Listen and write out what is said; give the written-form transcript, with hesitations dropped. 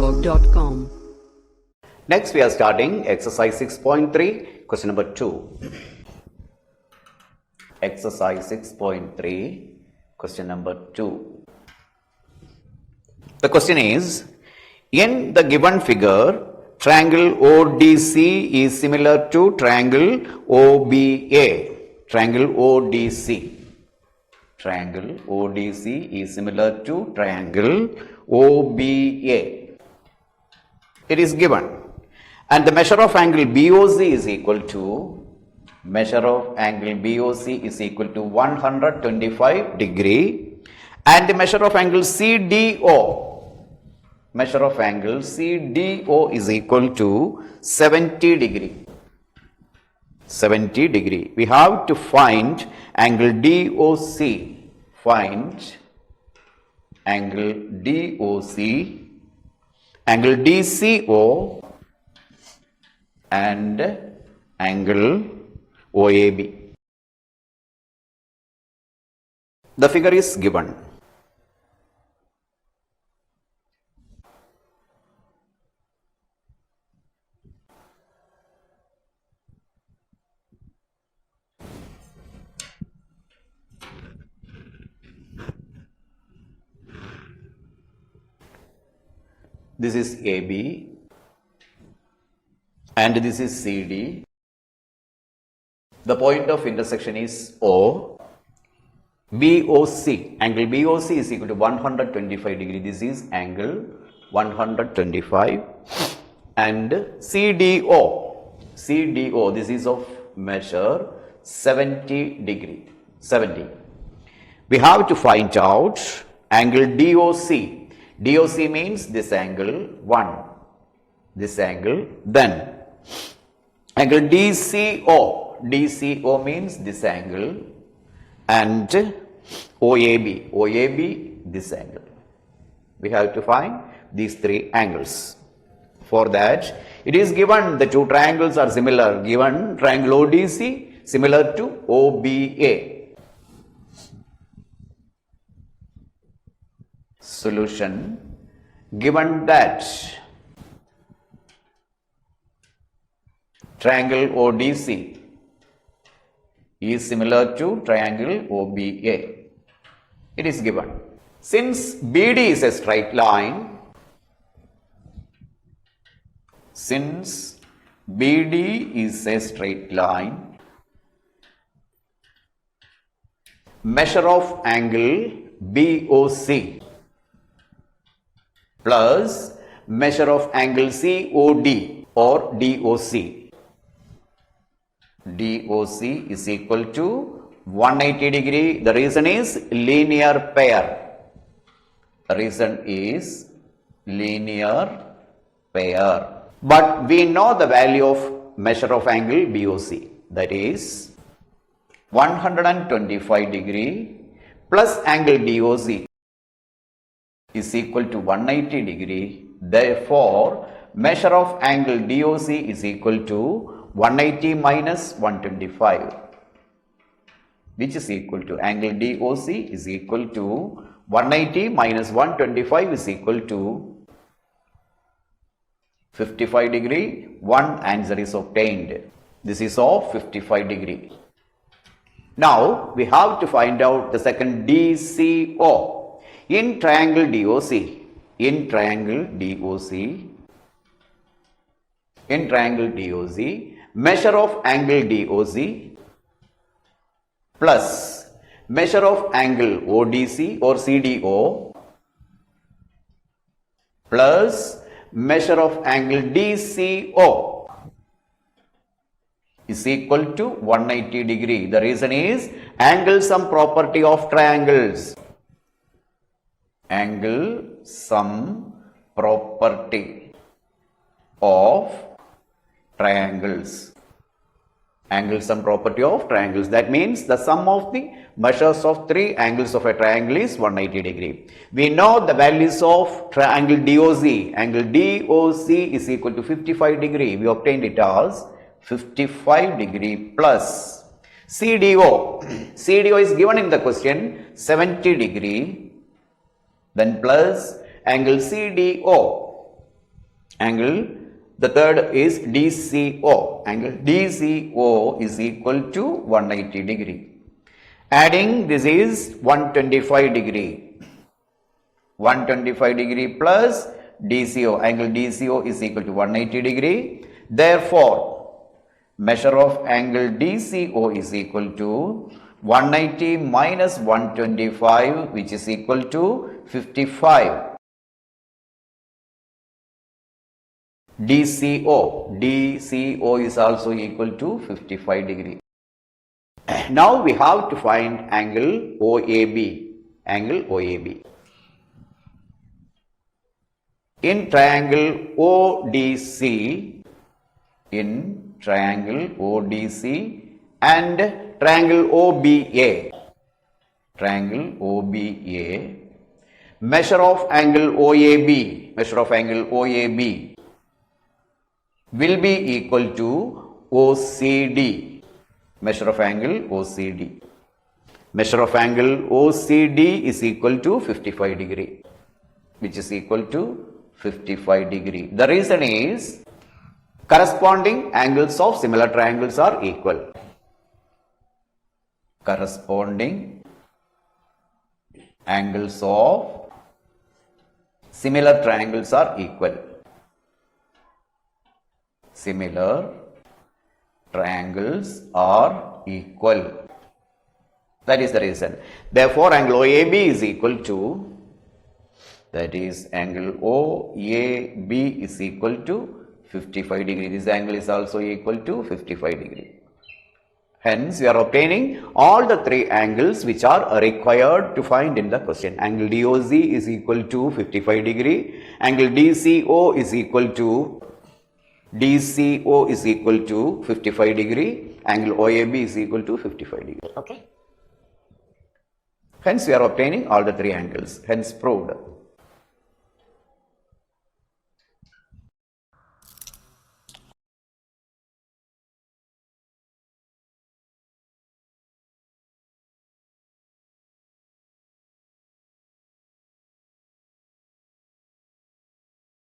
StudyMojo.com. Next, we are starting exercise 6.3, question number 2. Exercise 6.3, question number 2. The question is, in the given figure, triangle ODC is similar to triangle OBA. Triangle ODC. Triangle ODC is similar to triangle OBA. It is given. And the measure of angle BOC is equal to 125 degree, and the measure of angle CDO is equal to 70 degree. 70 degree. We have to find angle DOC. Find angle DOC, angle DCO, and angle OAB. The figure is given. This is AB and this is CD. The point of intersection is O. BOC, angle BOC is equal to 125 degree. This is angle 125. And CDO, this is of measure 70 degree. 70. We have to find out angle DOC. DOC means this angle 1, this angle, then angle DCO. DCO means this angle, and OAB this angle. We have to find these three angles. For that, it is given the two triangles are similar. Given triangle ODC similar to OBA. Solution: given that triangle ODC is similar to triangle OBA. It is given. Since BD is a straight line, measure of angle BOC plus measure of angle COD or DOC. DOC is equal to 180 degree. The reason is linear pair. But we know the value of measure of angle BOC. That is 125 degree plus angle DOC is equal to 180 degree. Therefore, measure of angle DOC is equal to 180 minus 125, which is equal to angle DOC is equal to 180 minus 125 is equal to 55 degree. One answer is obtained. This is of 55 degree. Now, we have to find out the second DCO. In triangle DOC, measure of angle DOC plus measure of angle ODC or CDO plus measure of angle DCO is equal to 180 degree. The reason is angle sum property of triangles. Angle sum property of triangles. Angle sum property of triangles. That means the sum of the measures of three angles of a triangle is 180 degree. We know the values of triangle DOC. Angle DOC is equal to 55 degree. We obtained it as 55 degree plus CDO. CDO is given in the question 70 degree. Then plus angle CDO Angle, the third is DCO. Angle DCO is equal to 180 degree. Adding this is 125 degree. 125 degree plus DCO. Angle DCO is equal to 180 degree. Therefore, measure of angle DCO is equal to 180 minus 125, which is equal to 55. DCO is also equal to 55 degree. Now we have to find angle OAB. Angle OAB. In triangle ODC, and triangle OBA, measure of angle OAB, will be equal to OCD. Measure of angle OCD. Measure of angle OCD is equal to 55 degree, which is equal to 55 degree. The reason is corresponding angles of similar triangles are equal. Corresponding angles of similar triangles are equal. Similar triangles are equal. That is the reason. Therefore, angle OAB is equal to, that is angle OAB is equal to 55 degree. This angle is also equal to 55 degree. Hence, we are obtaining all the three angles which are required to find in the question. Angle DOC is equal to 55 degree. Angle DCO is equal to 55 degree. Angle OAB is equal to 55 degree. Okay. Hence, we are obtaining all the three angles. Hence, proved.